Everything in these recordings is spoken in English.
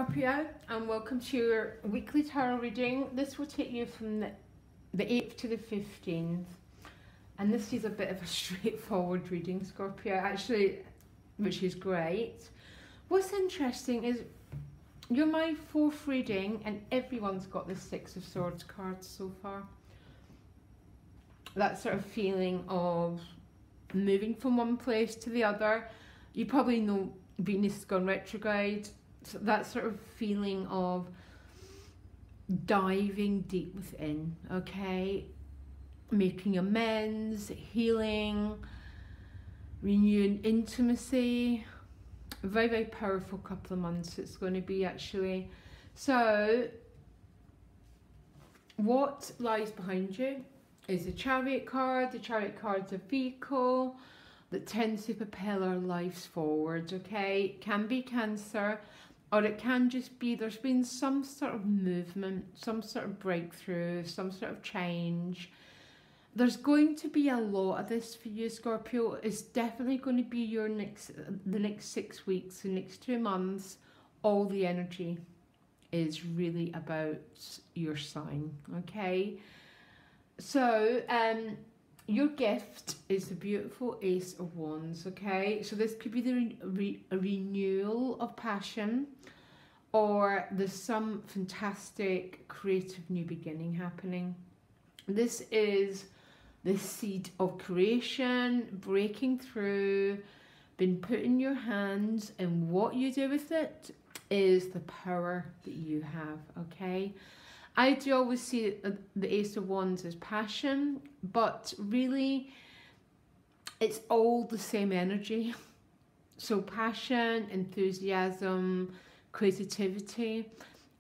Scorpio, and welcome to your weekly tarot reading. This will take you from the 8th to the 15th, and this is a bit of a straightforward reading, Scorpio, actually, which is great. What's interesting is you're my fourth reading and everyone's got the Six of Swords cards so far. That sort of feeling of moving from one place to the other. You probably know Venus has gone retrograde. So that sort of feeling of diving deep within, okay? Making amends, healing, renewing intimacy. A very, very powerful couple of months it's going to be, actually. So, what lies behind you is the Chariot card. The Chariot card's a vehicle that tends to propel our lives forward, okay? It can be Cancer, or it can just be there's been some sort of movement, some sort of breakthrough, some sort of change. There's going to be a lot of this for you, Scorpio. It's definitely going to be the next 6 weeks, the next 2 months. All the energy is really about your sign, okay? So, your gift is the beautiful Ace of Wands, okay? So this could be the renewal of passion, or there's some fantastic creative new beginning happening. This is the seed of creation, breaking through, been put in your hands, and what you do with it is the power that you have, okay? I do always see the Ace of Wands as passion, but really it's all the same energy. So passion, enthusiasm, creativity,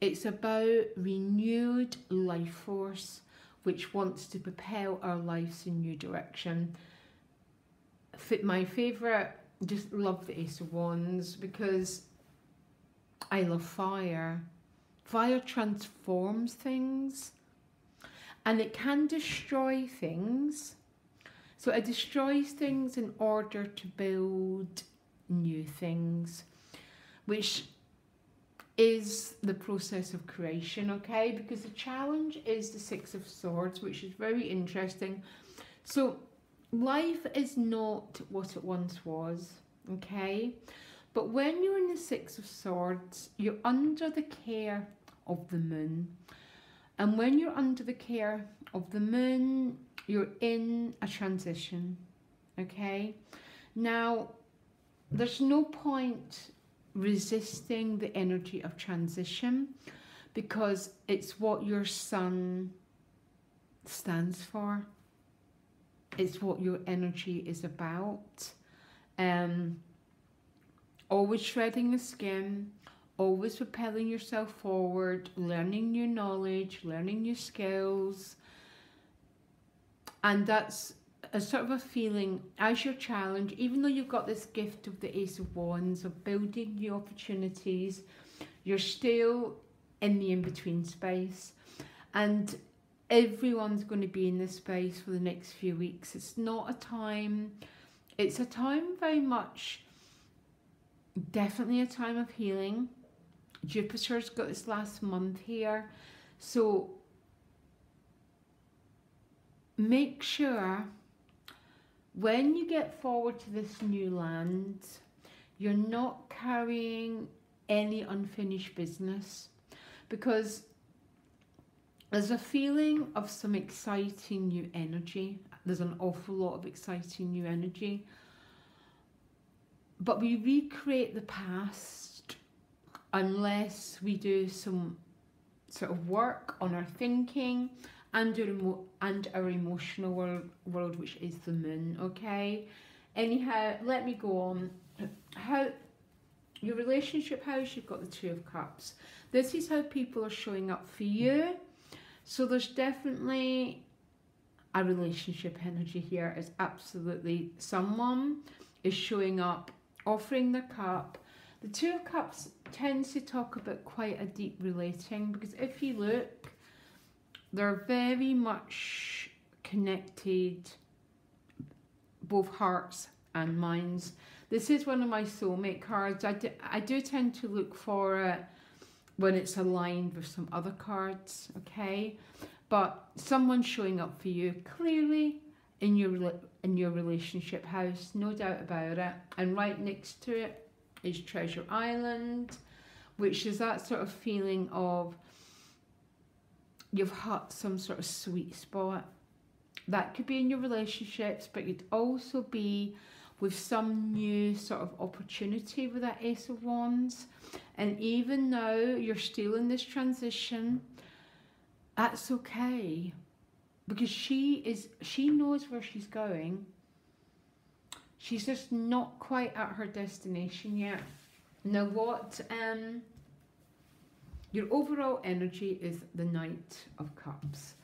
it's about renewed life force which wants to propel our lives in a new direction. My favourite, just love the Ace of Wands because I love fire. Fire transforms things and it can destroy things. So it destroys things in order to build new things, which is the process of creation, okay? Because the challenge is the Six of Swords, which is very interesting. So life is not what it once was, okay? But when you're in the Six of Swords, you're under the care of the moon. And when you're under the care of the moon, you're in a transition, okay? Now, there's no point resisting the energy of transition because it's what your sun stands for. It's what your energy is about. Always shredding the skin, always propelling yourself forward, learning new knowledge, learning new skills. And that's a sort of a feeling as your challenge, even though you've got this gift of the Ace of Wands, of building new opportunities, you're still in the in-between space. And everyone's going to be in this space for the next few weeks. It's not a time, it's a time very much, definitely a time of healing. Jupiter's got its last month here, so make sure when you get forward to this new land, you're not carrying any unfinished business, because there's a feeling of some exciting new energy. There's an awful lot of exciting new energy. But we recreate the past unless we do some sort of work on our thinking and our emotional world, which is the moon, okay? Anyhow, let me go on. How your relationship house, you've got the Two of Cups. This is how people are showing up for you. So there's definitely a relationship energy here. Is absolutely someone is showing up, offering their cup. The Two of Cups tends to talk about quite a deep relating, because if you look, they're very much connected, both hearts and minds. This is one of my soulmate cards. I do tend to look for when it's aligned with some other cards, okay? But someone's showing up for you clearly in your relationship house, no doubt about it. And right next to it is Treasure Island, which is that sort of feeling of you've hit some sort of sweet spot. That could be in your relationships, but it could also be with some new sort of opportunity with that Ace of Wands. And even though you're still in this transition, that's okay, because she knows where she's going. She's just not quite at her destination yet. Now what your overall energy is the Knight of Cups,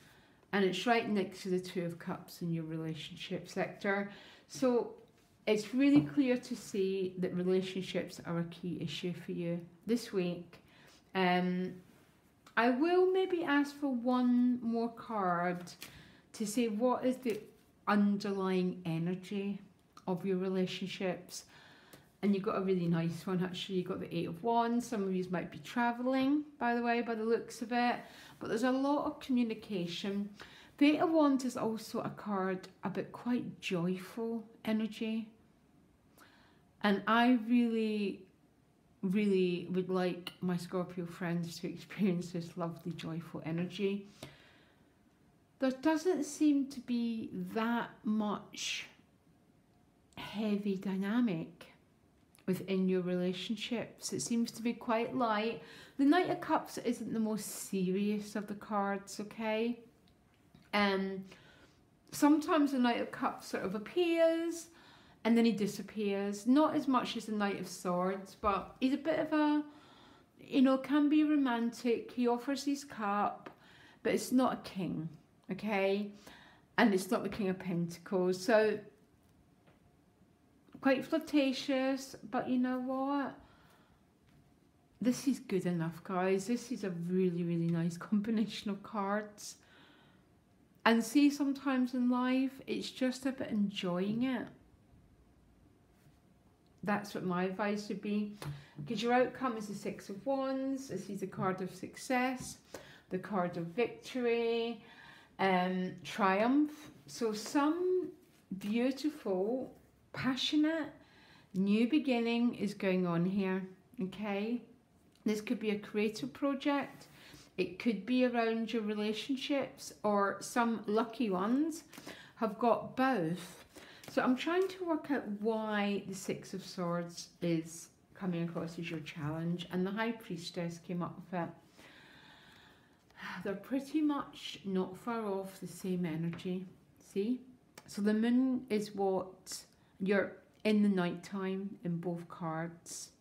and it's right next to the Two of Cups in your relationship sector. So it's really clear to see that relationships are a key issue for you this week. I will maybe ask for one more card to say what is the underlying energy of your relationships. And you got a really nice one actually. You got the Eight of Wands. Some of you might be traveling, by the way, by the looks of it. But there's a lot of communication. The Eight of Wands is also a card about quite joyful energy. And I really would like my Scorpio friends to experience this lovely, joyful energy. There doesn't seem to be that much heavy dynamic within your relationships. It seems to be quite light. The Knight of Cups isn't the most serious of the cards, okay? Sometimes the Knight of Cups sort of appears and then he disappears. Not as much as the Knight of Swords, but he's a bit of a, you know, can be romantic. He offers his cup, but it's not a king, okay? And it's not the King of Pentacles. So quite flirtatious, but you know what? This is good enough, guys. This is a really, really nice combination of cards. And see, sometimes in life, it's just about enjoying it. That's what my advice would be. Because your outcome is the Six of Wands. This is the card of success, the card of victory, triumph. So some beautiful, passionate, new beginning is going on here, okay? This could be a creative project. It could be around your relationships, or some lucky ones have got both. So I'm trying to work out why the Six of Swords is coming across as your challenge, and the High Priestess came up with it. They're pretty much not far off the same energy, see? So the moon is what you're in the nighttime in both cards,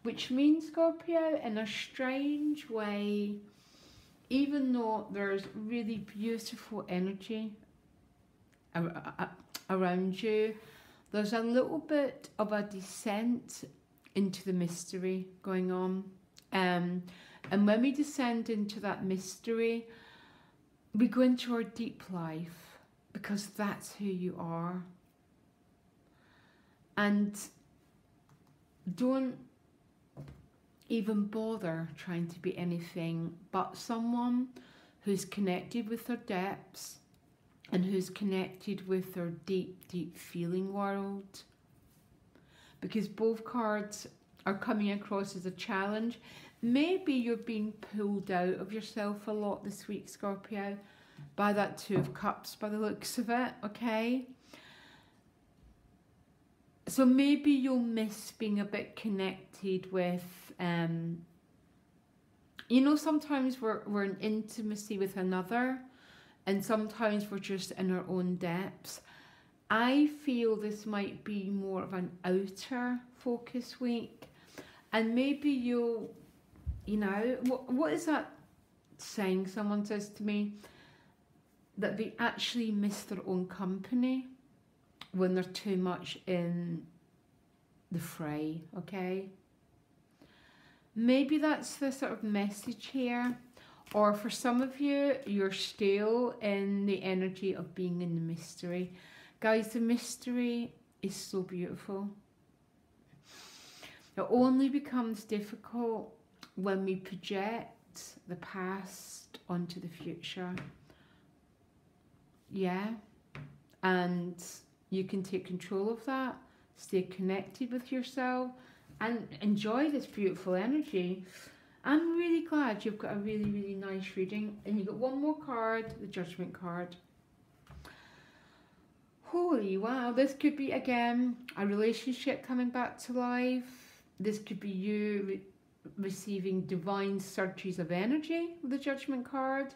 which means, Scorpio, in a strange way, even though there's really beautiful energy around you, there's a little bit of a descent into the mystery going on. And when we descend into that mystery, we go into our deep life, because that's who you are. And don't even bother trying to be anything but someone who's connected with their depths and who's connected with their deep, deep feeling world. Because both cards are coming across as a challenge. Maybe you're being pulled out of yourself a lot this week, Scorpio, by that Two of Cups, by the looks of it, okay? So maybe you'll miss being a bit connected with, you know, sometimes we're in intimacy with another, and sometimes we're just in our own depths. I feel this might be more of an outer focus week, and maybe you'll, you know, what is that saying someone says to me? That they actually miss their own company when they're too much in the fray, okay? Maybe that's the sort of message here. Or for some of you, you're still in the energy of being in the mystery. Guys, the mystery is so beautiful. It only becomes difficult when we project the past onto the future. Yeah. And you can take control of that, stay connected with yourself, and enjoy this beautiful energy. I'm really glad you've got a really, really nice reading. And you've got one more card, the Judgment card. Holy wow, this could be, again, a relationship coming back to life. This could be you receiving divine surges of energy with the Judgment card.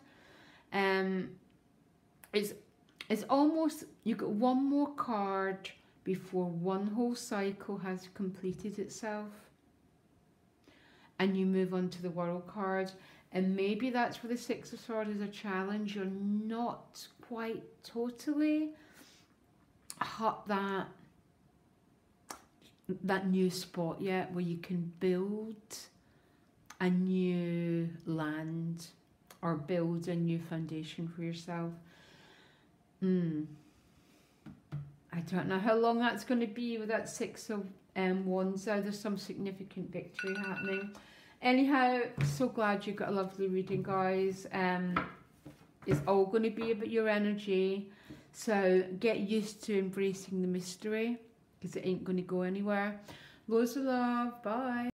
It's almost, you got one more card before one whole cycle has completed itself, and you move on to the World card. And maybe that's where the Six of Swords is a challenge. You're not quite totally hot that new spot yet where you can build a new land or build a new foundation for yourself. I don't know how long that's going to be with that Six of Wands. There's some significant victory happening. Anyhow, so glad you got a lovely reading, guys. It's all going to be about your energy. So get used to embracing the mystery, because it ain't going to go anywhere. Loads of love. Bye.